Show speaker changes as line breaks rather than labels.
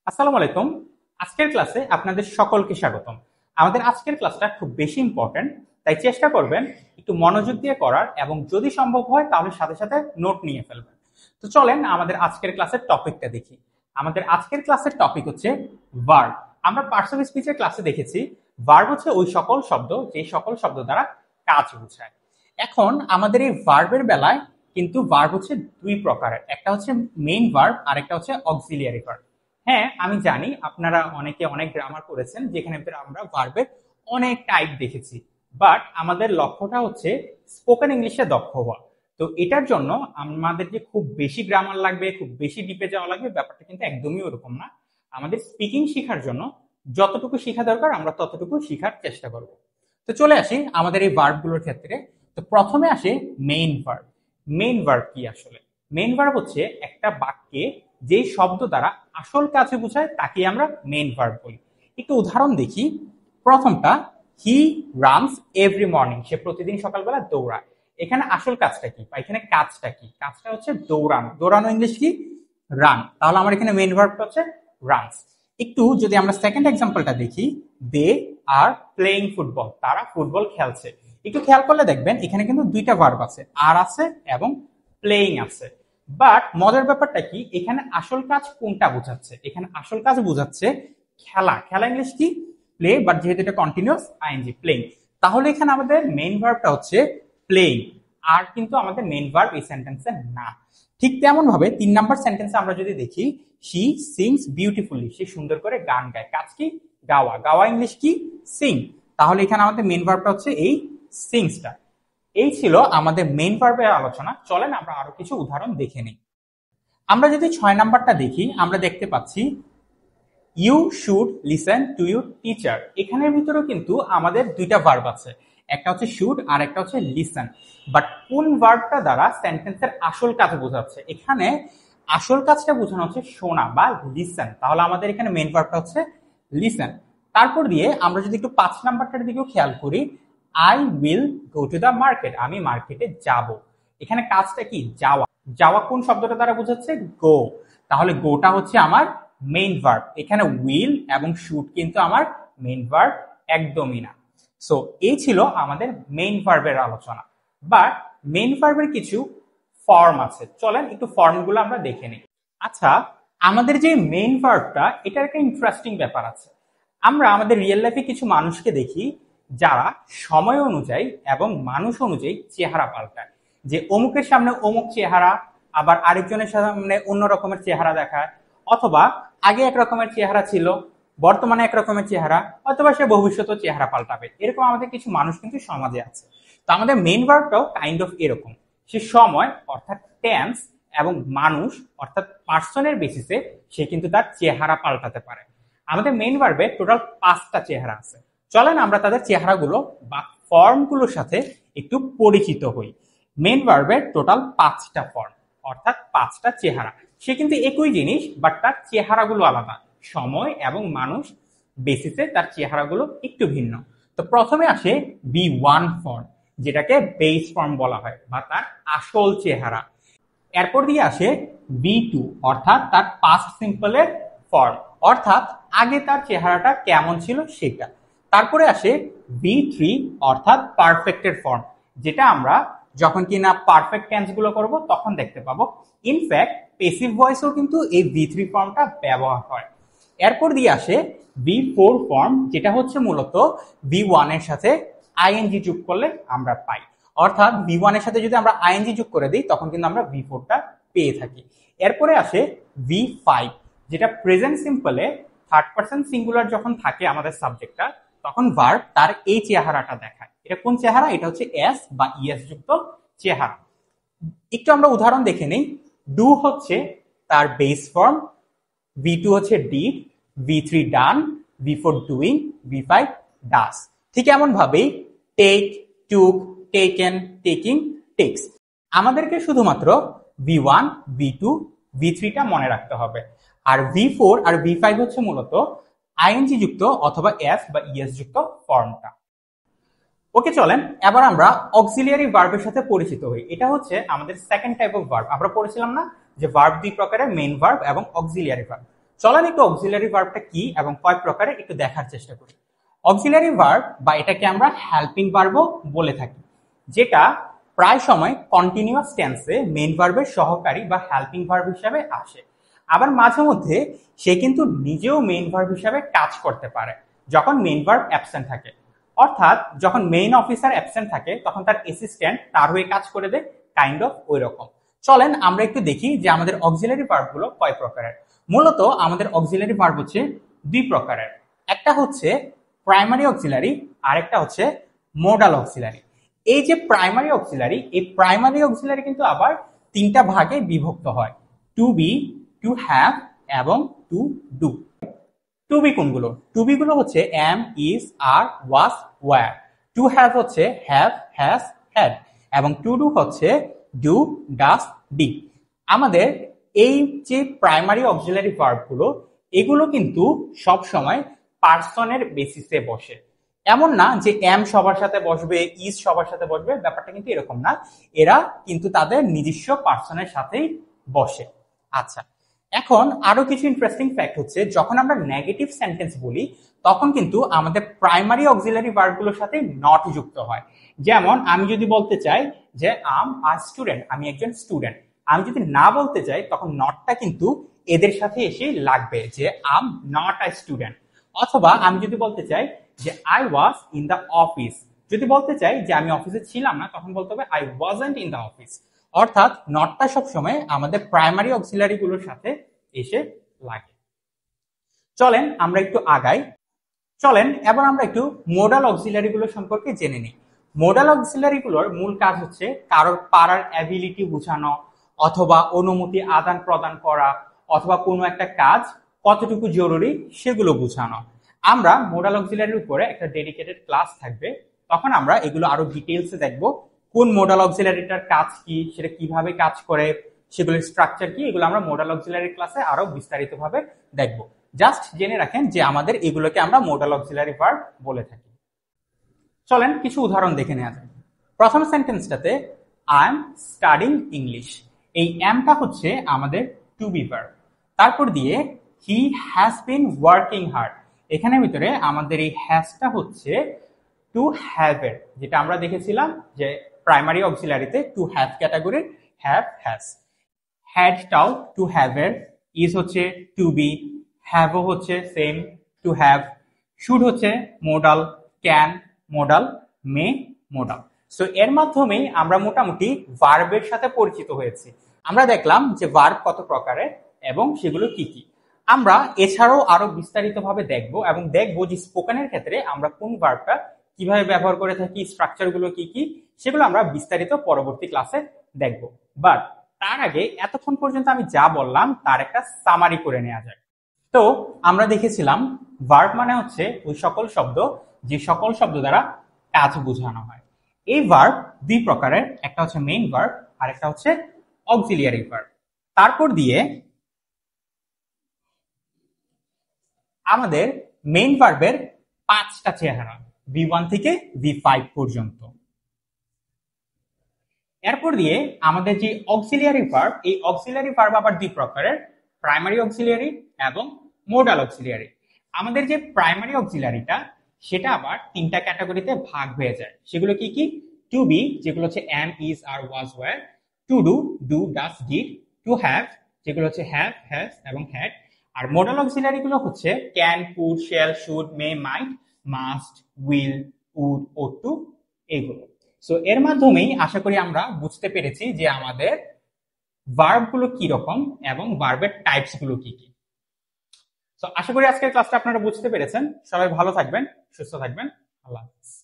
আসসালামু আলাইকুম। আজকের ক্লাসে আপনাদের সকলকে স্বাগতম। আমাদের আজকের ক্লাসটা খুব বেশি ইম্পর্টেন্ট, তাই চেষ্টা করবেন একটু মনোযোগ দিয়ে করার এবং যদি সম্ভব হয় তাহলে সাথে সাথে নোট নিয়ে ফেলবেন। তো চলেন আমাদের আজকের ক্লাসের টপিকটা দেখি। আমাদের আজকের ক্লাসের টপিক হচ্ছে ভার্ব। আমরা পার্টস অফ স্পিচের ক্লাসে দেখেছি ভার্ব হচ্ছে ওই সকল শব্দ যে সকল শব্দ দ্বারা কাজ বোঝায়। এখন আমাদের এই ভার্বের বেলায় কিন্তু ভার্ব হচ্ছে দুই প্রকারের, একটা হচ্ছে মেইন ভার্ব আর একটা হচ্ছে অক্সিলিয়ারি ভার্ব। হ্যাঁ, আমি জানি আপনারা অনেকে অনেক গ্রামার করেছেন যেখানে আমরা ভার্বের অনেক টাইপ দেখেছি, বাট আমাদের লক্ষ্যটা হচ্ছে স্পোকেন ইংলিশে দক্ষ হওয়া। তো এটার জন্য আমাদের যে খুব বেশি গ্রামার লাগবে, খুব বেশি ডিপে যাওয়া লাগবে, ব্যাপারটা কিন্তু একদমই ওরকম না। আমাদের স্পিকিং শেখার জন্য যতটুকু শেখা দরকার আমরা ততটুকু শেখার চেষ্টা করব। তো চলে আসি আমাদের এই ভার্বগুলোর ক্ষেত্রে। তো প্রথমে আসে মেইন ভার্ব। মেইন ভার্ব কি আসলে? মেইন ভার্ব হচ্ছে একটা বাক্যে যেই শব্দ দ্বারা আসল কাজে বোঝায় তাকে আমরা মেইন ভার্ব বলি। একটু উদাহরণ দেখি। প্রথমটা, হি রানস এভরি মর্নিং, সে প্রতিদিন সকালবেলা দৌড়ায়। এখানে আসল কাজটা কি বা এখানে কাজটা কি? কাজটা হচ্ছে দৌড়ানো। দৌড়ানো ইংলিশ কি? রান। তাহলে আমার এখানে মেইন ভার্বটা হচ্ছে রানস। একটু যদি আমরা সেকেন্ড এক্সাম্পলটা দেখি, দে আর প্লেইং ফুটবল, তারা ফুটবল খেলছে। একটু খেয়াল করলে দেখবেন এখানে কিন্তু দুইটা ভার্ব আছে, আর আছে এবং প্লেইং আছে। বাট মজার ব্যাপারটা কি, এখানে আসল কাজ কোনটা বোঝাচ্ছে? এখানে আসল কাজ বোঝাচ্ছে খেলা। খেলা ইংলিশ কি? প্লে, বাট যেহেতু এটা কন্টিনিউয়াস, আইএনজি প্লেইং। তাহলে এখানে আমাদের মেইন ভার্বটা হচ্ছে প্লেইং, আর কিন্তু আমাদের মেইন ভার্ব এই সেন্টেন্সে না। ঠিক তেমন ভাবে 3 নাম্বার সেন্টেন্সে আমরা যদি দেখি, শি সিংস বিউটিফুলি, সে সুন্দর করে গান গায়। কাজ কি? গাওয়া। গাওয়া ইংলিশ কি? সিং। তাহলে এখানে আমাদের মেইন ভার্বটা হচ্ছে এই সিংসটা। এই ছিল আমাদের মেইন ভার্বের আলোচনা। চলেন আমরা আরো কিছু উদাহরণ দেখে নিই। আমরা যদি 6 নাম্বারটা দেখি, আমরা দেখতে পাচ্ছি you should listen to your teacher. এখানের ভিতরেও কিন্তু আমাদের দুইটা ভার্ব আছে, একটা হচ্ছে শুড আর একটা হচ্ছে লিসেন। বাট কোন ভার্বটা দ্বারা সেন্টেন্সের আসল কাজ বোঝাচ্ছে? এখানে আসল কাজটা বোঝানো হচ্ছে শোনা বা লিসেন। তাহলে আমাদের এখানে মেইন ভার্বটা হচ্ছে লিসেন। তারপর দিয়ে আমরা যদি একটু 5 নাম্বারটার দিকেও খেয়াল করি, I will go to the market, আমি মার্কেটে যাব। এখানে কাজটা কি? যাওয়া। যাওয়া কোন শব্দটা দ্বারা বোঝাচ্ছে? গো। তাহলে গোটা হচ্ছে আমার মেইন ভার্ব। এখানে উইল এবং শুড কিন্তু আমার মেইন ভার্ব একদমই না। সো এই ছিল আমাদের মেইন ভার্বের আলোচনা। বাট মেইন ভার্বের কিছু ফর্ম আছে, চলেন একটু ফর্মগুলো আমরা দেখে নিই। আচ্ছা, আমাদের যে মেইন ভার্বটা, এটার একটা ইন্টারেস্টিং ব্যাপার আছে। আমরা আমাদের রিয়েল লাইফে কিছু মানুষকে দেখি যারা সময় অনুযায়ী এবং মানুষ অনুযায়ী চেহারা পাল্টায়। যে অমুকের সামনে অমুক চেহারা, আবার আরেকজনের সামনে অন্য রকমের চেহারা দেখায়, অথবা আগে এক রকমের চেহারা ছিল, বর্তমানে এক রকমের চেহারা, অথবা সে ভবিষ্যতেও চেহারা পাল্টাবে। এরকম আমাদের কিছু মানুষ কিন্তু সমাজে আছে। তো আমাদের মেইন ভার্বটাও কাইন্ড অফ এরকম। সে সময় অর্থাৎ টেন্স এবং মানুষ অর্থাৎ পার্সনের বেসিসে সে কিন্তু তার চেহারা পাল্টাতে পারে। আমাদের মেইন ভার্বে টোটাল 5টা চেহারা আছে। চলেন আমরা তাদের চেহারাগুলো বা ফর্মগুলোর সাথে একটু পরিচিত হই। মেইন ভার্বের টোটাল 5টা ফর্ম, অর্থাৎ 5টা চেহারা। সে কিন্তু একই জিনিস, বাট তার চেহারাগুলো আলাদা। সময় এবং মানুষ বেসিসে তার চেহারাগুলো একটু ভিন্ন। তো প্রথমে আসে বি1 ফর্ম, যেটাকে বেস ফর্ম বলা হয় বা তার আসল চেহারা। এরপর দিয়ে আসে বি2, অর্থাৎ তার পাস্ট সিম্পলের ফর্ম, অর্থাৎ আগে তার চেহারাটা কেমন ছিল সেটা। তারপরে আসে বি3, অর্থাৎ পারফেক্টের ফর্ম, যেটা আমরা যখন কিনা পারফেক্ট টেন্স গুলো করবো তখন দেখতে পাবো। ইনফ্যাক্ট পেসিভ ভয়েসেও কিন্তু এই বি3 ফর্মটা ব্যবহার হয়। এরপর দিয়ে আসে বি4 ফর্ম, যেটা হচ্ছে মূলত বি1 এর সাথে আইএনজি যোগ করলে আমরা পাই। অর্থাৎ বি1 এর সাথে যদি আমরা আইএনজি যোগ করে দিই তখন কিন্তু আমরা বি4টা পেয়ে থাকি। এরপরে আসে বি5, যেটা প্রেজেন্ট সিম্পলে থার্ড পারসন সিঙ্গুলার যখন থাকে আমাদের সাবজেক্টটা, তখন ভার্ব তার এই চেহারাটা দেখায়। এটা কোন চেহারা? এটা হচ্ছে এস বা ইএস যুক্ত চেহারা। একটু আমরা উদাহরণ দেখে নেই। ডু হচ্ছে তার বেস ফর্ম, বি2 হচ্ছে ডিড, বি3 ডান, বি4 ডুইং, বি5 ডাস। ঠিক এমন ভাবেই টেক, টুক, টেকেন, টেকিং, টেক্স। আমাদেরকে শুধুমাত্র বি1, বি2, বি3টা মনে রাখতে হবে। আর বি4 আর বি5 হচ্ছে মূলত আইএনজি যুক্ত অথবা এস বা ইএস যুক্ত ফর্মটা। ওকে, চলেন এবার আমরা অক্সিলিয়ারি ভার্বের সাথে পরিচিত হই। এটা হচ্ছে আমাদের সেকেন্ড টাইপ অফ ভার্ব। আমরা পড়েছিলাম না যে ভার্ব দুই প্রকারের, মেইন ভার্ব এবং অক্সিলিয়ারি ভার্ব। চলেন একটু অক্সিলারি ভার্বটা কি এবং কয় প্রকারে একটু দেখার চেষ্টা করি। অক্সিলারি ভার্ব বা এটাকে আমরা হেল্পিং ভার্বও বলে থাকি, যেটা প্রায় সময় কন্টিনিউয়াস টেন্সে মেইন ভার্বের সহকারী বা হেল্পিং ভার্ব হিসাবে আসে। আবার মাঝে মধ্যে সে কিন্তু নিজেও মেইন ভার্ব হিসাবে কাজ করতে পারে যখন মেইন ভার্ব অ্যাবসেন্ট থাকে। অর্থাৎ যখন মেইন অফিসার অ্যাবসেন্ট থাকে তখন তার অ্যাসিস্ট্যান্ট তার হয়ে কাজ করে দেয়, কাইন্ড অফ ওই রকম। চলেন আমরা একটু দেখি যে আমাদের অক্সিলারি ভার্ব গুলো কয় প্রকারের। মূলত আমাদের অক্সিলারি ভার্ব হচ্ছে দুই প্রকারের, একটা হচ্ছে প্রাইমারি অক্সিলারি আর একটা হচ্ছে মোডাল অক্সিলারি। এই যে প্রাইমারি অক্সিলারি, এই প্রাইমারি অক্সিলারি কিন্তু আবার তিনটা ভাগে বিভক্ত হয়, টু বি, টু হ্যাভ এবং টু ডু। টু বি কোনগুলো? টু বি গুলো হচ্ছে am, is, are, was, were. To have হচ্ছে হ্যাভ, হ্যাজ, হ্যাড এবং টু ডু হচ্ছে ডু, ডাস, ডি। আমাদের এই যে প্রাইমারি অক্সিলারি ভার্ব গুলো, এগুলো কিন্তু সব সময় পার্সনের বেসিসে বসে। এমন না যে এম সবার সাথে বসবে, ইজ সবার সাথে বসবে, ব্যাপারটা কিন্তু এরকম না। এরা কিন্তু তাদের নিজস্ব পার্সনের সাথেই বসে। আচ্ছা, এখন আরো কিছু ইন্টারেস্টিং ফ্যাক্ট হচ্ছে, যখন আমরা নেগেটিভ সেন্টেন্স বলি তখন কিন্তু আমাদের প্রাইমারি অক্সিলারি ভার্ব গুলোর সাথে নট যুক্ত হয়। যেমন আমি যদি বলতে চাই যে আম আ স্টুডেন্ট, আমি একজন স্টুডেন্ট, আমি যদি না বলতে চাই তখন নটটা কিন্তু এদের সাথে এসে লাগবে যে আম নট আ স্টুডেন্ট। অথবা আমি যদি বলতে চাই যে I was in the office, যদি বলতে চাই যে আমি অফিসে ছিলাম না তখন বলতে হবে I wasn't in the office. অর্থাৎ নটটা সবসময় আমাদের প্রাইমারি অক্সিলারি গুলোর সাথে এসে লাগে। চলেন আমরা একটু আগাই। চলেন এবার আমরা একটু মোডাল অক্সিলারি গুলো সম্পর্কে জেনে নিই। মোডাল অক্সিলারি গুলোর মূল কাজ হচ্ছে কারোর পারার অ্যাবিলিটি বোঝানো, অথবা অনুমতি আদান প্রদান করা, অথবা কোনো একটা কাজ কতটুকু জরুরি সেগুলো বোঝানো। আমরা মোডাল অক্সিলারির উপরে একটা ডেডিকেটেড ক্লাস থাকবে, তখন আমরা এগুলো আরো ডিটেইলসে দেখবো, কোন মোডাল অক্সিলারিটার কাজ কি, সেটা কিভাবে কাজ করে, সেগুলোর স্ট্রাকচার কি, এগুলো আমরা মোডাল অক্সিলারি ক্লাসে আরো বিস্তারিতভাবে দেখবো। জাস্ট জেনে রাখেন যে আমাদের এগুলোকে আমরা মোডাল অক্সিলারি ভার্ব বলে থাকি। চলেন কিছু উদাহরণ দেখে নেওয়া যায়। প্রথম সেন্টেন্সটাতে আই এম স্টাডিং ইংলিশ, এই এমটা হচ্ছে আমাদের টু বি ভার্ব। তারপর দিয়ে he has been working hard, এখানের ভিতরে আমাদের এই হ্যাজটা হচ্ছে টু হ্যাভ এর, যেটা আমরা দেখেছিলাম যে প্রাইমারি অক্সিলারিতে টু হ্যাভ ক্যাটাগরির হ্যাভ, হ্যাজ। হ্যাডটাও টু হ্যাভ এর, ইজ হচ্ছে টু বি, হ্যাভও হচ্ছে সেম টু হ্যাভ, শুড হচ্ছে modal, can modal, May modal. So এর মাধ্যমেই আমরা মোটামুটি ভার্বের সাথে পরিচিত হয়েছি। আমরা দেখলাম যে ভার্ব কত প্রকারের এবং সেগুলো কি কি। আমরা এছাড়াও আরো বিস্তারিতভাবে দেখবো এবং দেখবো যে স্পোকেনের ক্ষেত্রে আমরা কোন ভার্বটা কিভাবে ব্যবহার করে থাকি, স্ট্রাকচার গুলো কি কি, সেগুলো আমরা বিস্তারিত পরবর্তী ক্লাসে দেখবো। বাট তার আগে এতক্ষণ পর্যন্ত আমি যা বললাম তার একটা সামারি করে নেওয়া যায়। তো আমরা দেখেছিলাম ভার্ব মানে হচ্ছে ওই সকল শব্দ যে সকল শব্দ দ্বারা কাজ বোঝানো হয়। এই ভার্ব দুই প্রকারের, একটা হচ্ছে মেইন ভার্ব আর একটা হচ্ছে অক্সিলিয়ারি ভার্ব। তারপর দিয়ে আমাদের মেইন ভার্বের পাঁচটা চেহারা, V1 থেকে V5 পর্যন্ত। এরপর দিয়ে আমাদের যে অক্সিলিয়ারি ভার্ব, এই অক্সিলিয়ারি ভার্ব আবার দুই প্রকারের, প্রাইমারি অক্সিলিয়ারি এবং মোডাল অক্সিলিয়ারি। আমাদের যে প্রাইমারি অক্সিলিয়ারিটা সেটা আবার তিনটা ক্যাটাগরিতে ভাগ হয়ে যায়। সেগুলো কি কি? টু বি, যেগুলো হচ্ছে am, is, are, was, were. To do, do, does, did. To have, যেগুলো হচ্ছে হ্যাভ, হ্যাজ এবং হ্যাড। আর মোডাল অক্সিলিয়ারি গুলো হচ্ছে can, could, shall, should, may, might, must, will, would, ought to, এগুলো। সো এর মাধ্যমেই আশা করি আমরা বুঝতে পেরেছি যে আমাদের ভার্ব গুলো কি রকম এবং ভার্বের টাইপস গুলো কি কি। সো আশা করি আজকের ক্লাসটা আপনারা বুঝতে পেরেছেন। সবাই ভালো থাকবেন, সুস্থ থাকবেন। আল্লাহ হাফেজ।